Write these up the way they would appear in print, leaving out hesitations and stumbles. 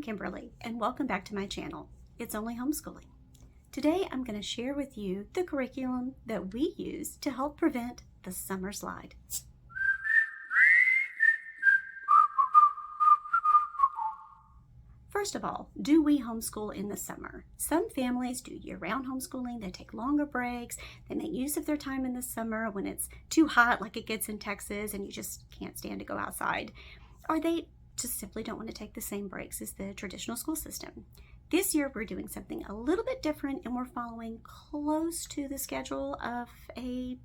Kimberly, and welcome back to my channel. It's Only Homeschooling. Today I'm going to share with you the curriculum that we use to help prevent the summer slide. First of all, do we homeschool in the summer? Some families do year-round homeschooling. They take longer breaks. They make use of their time in the summer when it's too hot like it gets in Texas and you just can't stand to go outside. Or they just simply don't want to take the same breaks as the traditional school system. This year we're doing something a little bit different, and we're following close to the schedule of a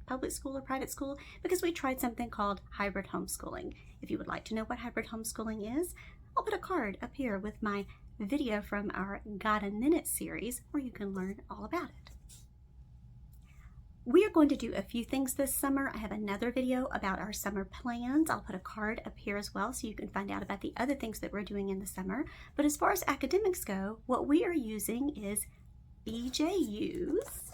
public school or private school because we tried something called hybrid homeschooling. If you would like to know what hybrid homeschooling is, I'll put a card up here with my video from our Got a Minute series where you can learn all about it. We are going to do a few things this summer. I have another video about our summer plans. I'll put a card up here as well so you can find out about the other things that we're doing in the summer. But as far as academics go, what we are using is BJU's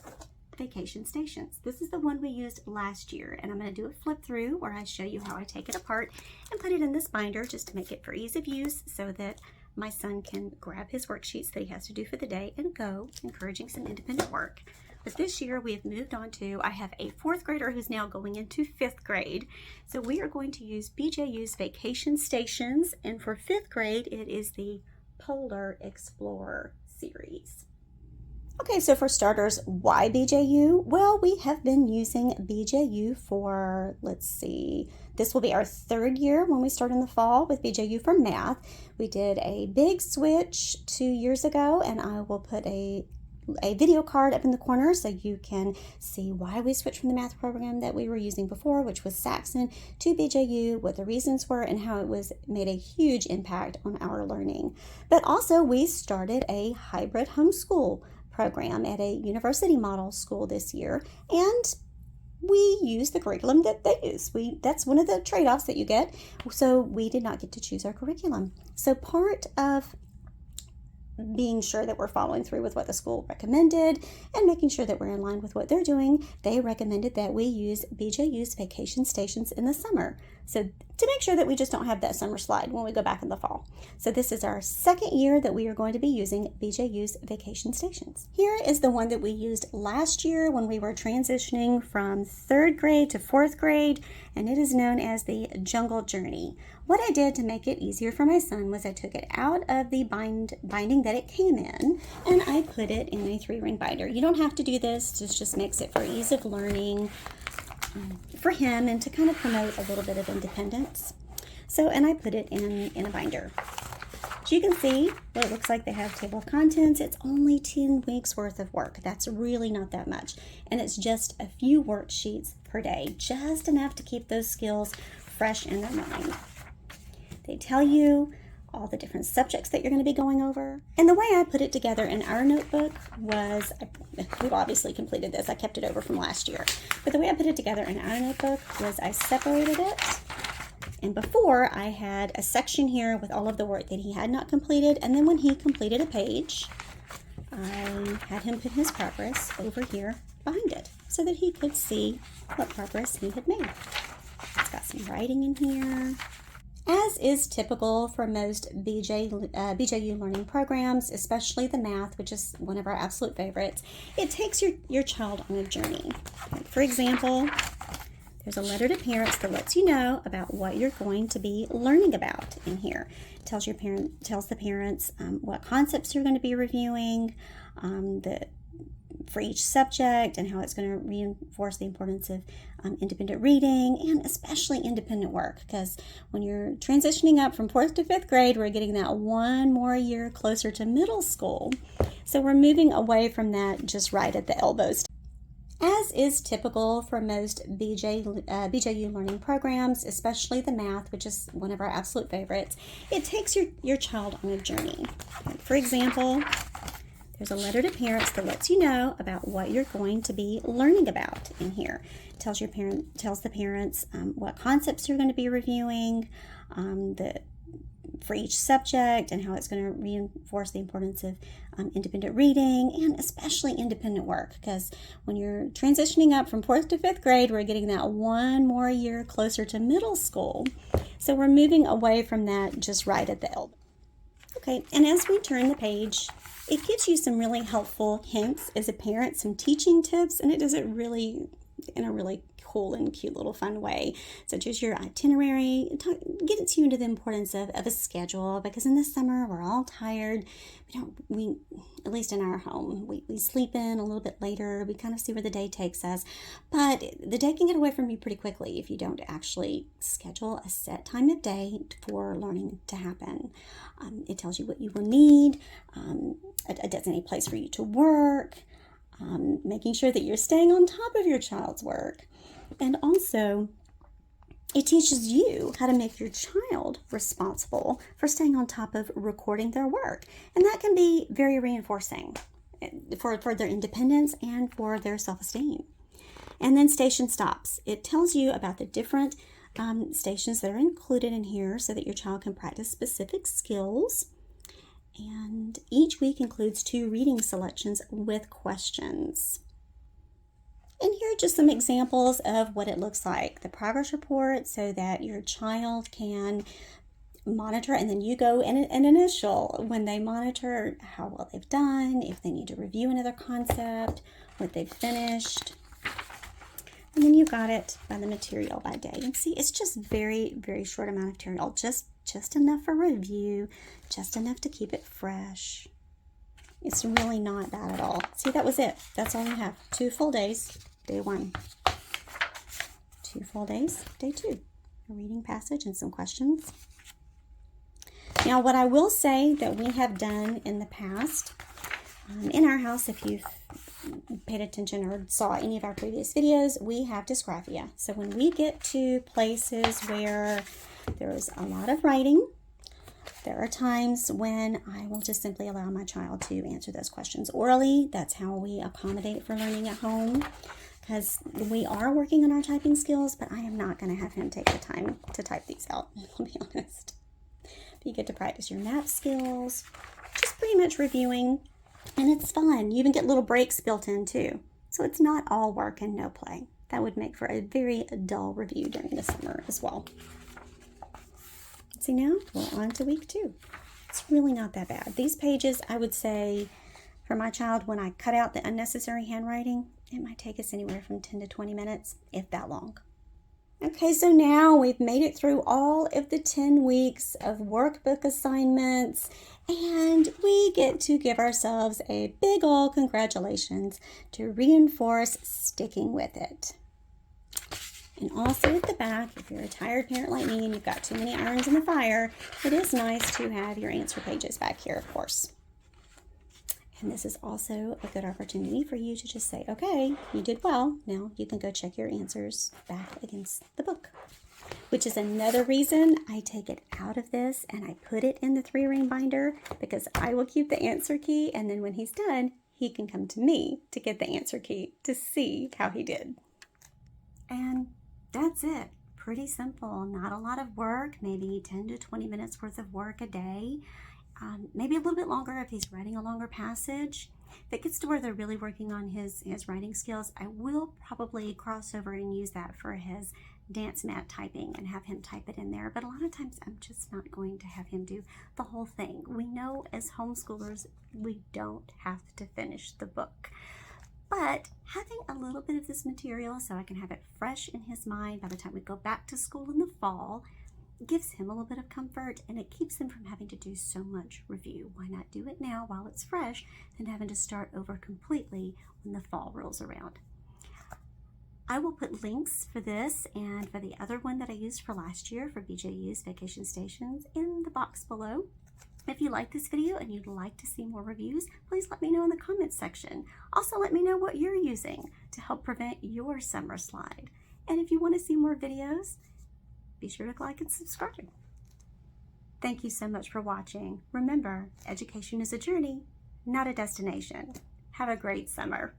Vacation Stations. This is the one we used last year, and I'm going to do a flip through where I show you how I take it apart and put it in this binder just to make it for ease of use so that my son can grab his worksheets that he has to do for the day and go, encouraging some independent work. But this year we have moved on to, I have a 4th grader who's now going into 5th grade. So we are going to use BJU's Vacation Stations, and for 5th grade it is the Polar Explorer series. Okay, so for starters, why BJU? Well, we have been using BJU for, let's see, this will be our 3rd year when we start in the fall with BJU for math. We did a big switch 2 years ago, and I will put a video card up in the corner so you can see why we switched from the math program that we were using before, which was Saxon, to BJU, what the reasons were, and how it was made a huge impact on our learning. But also we started a hybrid homeschool program at a university model school this year, and we use the curriculum that they use. That's one of the trade-offs that you get. So we did not get to choose our curriculum. So part of being sure that we're following through with what the school recommended and making sure that we're in line with what they're doing, they recommended that we use BJU's Vacation Stations in the summer. So to make sure that we just don't have that summer slide when we go back in the fall. So this is our 2nd year that we are going to be using BJU's Vacation Stations. Here is the one that we used last year when we were transitioning from 3rd grade to 4th grade, and it is known as the Jungle Journey. What I did to make it easier for my son was I took it out of the binding that it came in, and I put it in a 3-ring binder. You don't have to do this, this just makes it for ease of learning for him and to kind of promote a little bit of independence. So, and I put it in a binder. So you can see what it looks like. They have a table of contents. It's only 10 weeks worth of work. That's really not that much. And it's just a few worksheets per day, just enough to keep those skills fresh in their mind. They tell you all the different subjects that you're going to be going over. And the way I put it together in our notebook was, we've obviously completed this, I kept it over from last year, but the way I put it together in our notebook was I separated it, and before I had a section here with all of the work that he had not completed, and then when he completed a page, I had him put his progress over here behind it so that he could see what progress he had made. It's got some writing in here. As is typical for most BJU learning programs, especially the math, which is one of our absolute favorites, it takes your child on a journey. For example, there's a letter to parents that lets you know about what you're going to be learning about in here. It tells the parents what concepts you're going to be reviewing, for each subject, and how it's going to reinforce the importance of independent reading and especially independent work, because when you're transitioning up from 4th to 5th grade, we're getting that one more year closer to middle school. So we're moving away from that just right at the elbows. As is typical for most BJU learning programs, especially the math, which is one of our absolute favorites, it takes your child on a journey. For example, there's a letter to parents that lets you know about what you're going to be learning about in here. It tells the parents what concepts you're going to be reviewing, for each subject, and how it's going to reinforce the importance of independent reading and especially independent work, because when you're transitioning up from 4th to 5th grade, we're getting that one more year closer to middle school. So we're moving away from that just right at the elbow. Okay, and as we turn the page, it gives you some really helpful hints as a parent, some teaching tips, and it does it really in a really cool and cute little fun way, such as your itinerary. Gets you into the importance of a schedule, because in the summer we're all tired. We at least in our home, we sleep in a little bit later. We kind of see where the day takes us, but the day can get away from you pretty quickly if you don't actually schedule a set time of day for learning to happen. It tells you what you will need, a designated place for you to work, making sure that you're staying on top of your child's work. And also, it teaches you how to make your child responsible for staying on top of recording their work. And that can be very reinforcing for their independence and for their self-esteem. And then station stops. It tells you about the different stations that are included in here so that your child can practice specific skills. And each week includes 2 reading selections with questions. And here are just some examples of what it looks like. The progress report, so that your child can monitor, and then you go and initial when they monitor how well they've done, if they need to review another concept, what they've finished. And then you got it by the material by day. And see, it's just very, very short amount of material, just enough for review, just enough to keep it fresh. It's really not bad at all. See, that was it. That's all you have. 2 full days, day 1. 2 full days, day 2. A reading passage and some questions. Now, what I will say that we have done in the past, in our house, if you've paid attention or saw any of our previous videos, we have dysgraphia. So when we get to places where there's a lot of writing, there are times when I will just simply allow my child to answer those questions orally. That's how we accommodate for learning at home, because we are working on our typing skills, but I am not going to have him take the time to type these out, I'll be honest. But you get to practice your math skills, just pretty much reviewing, and it's fun. You even get little breaks built in too. So it's not all work and no play. That would make for a very dull review during the summer as well. See, now we're on to week 2. It's really not that bad. These pages, I would say, for my child, when I cut out the unnecessary handwriting, it might take us anywhere from 10 to 20 minutes, if that long. Okay, so now we've made it through all of the 10 weeks of workbook assignments, and we get to give ourselves a big ol' congratulations to reinforce sticking with it. And also at the back, if you're a tired parent like me and you've got too many irons in the fire, it is nice to have your answer pages back here, of course. And this is also a good opportunity for you to just say, okay, you did well. Now you can go check your answers back against the book, which is another reason I take it out of this and I put it in the 3-ring binder, because I will keep the answer key, and then when he's done, he can come to me to get the answer key to see how he did. And that's it. Pretty simple. Not a lot of work, maybe 10 to 20 minutes worth of work a day. Maybe a little bit longer if he's writing a longer passage. If it gets to where they're really working on his writing skills, I will probably cross over and use that for his dance mat typing and have him type it in there. But a lot of times I'm just not going to have him do the whole thing. We know as homeschoolers, we don't have to finish the book. But having a little bit of this material so I can have it fresh in his mind by the time we go back to school in the fall gives him a little bit of comfort, and it keeps him from having to do so much review. Why not do it now while it's fresh than having to start over completely when the fall rolls around? I will put links for this and for the other one that I used for last year for BJU's Vacation Stations in the box below. If you like this video and you'd like to see more reviews, please let me know in the comments section. Also, let me know what you're using to help prevent your summer slide. And if you want to see more videos, be sure to like and subscribe. Thank you so much for watching. Remember, education is a journey, not a destination. Have a great summer.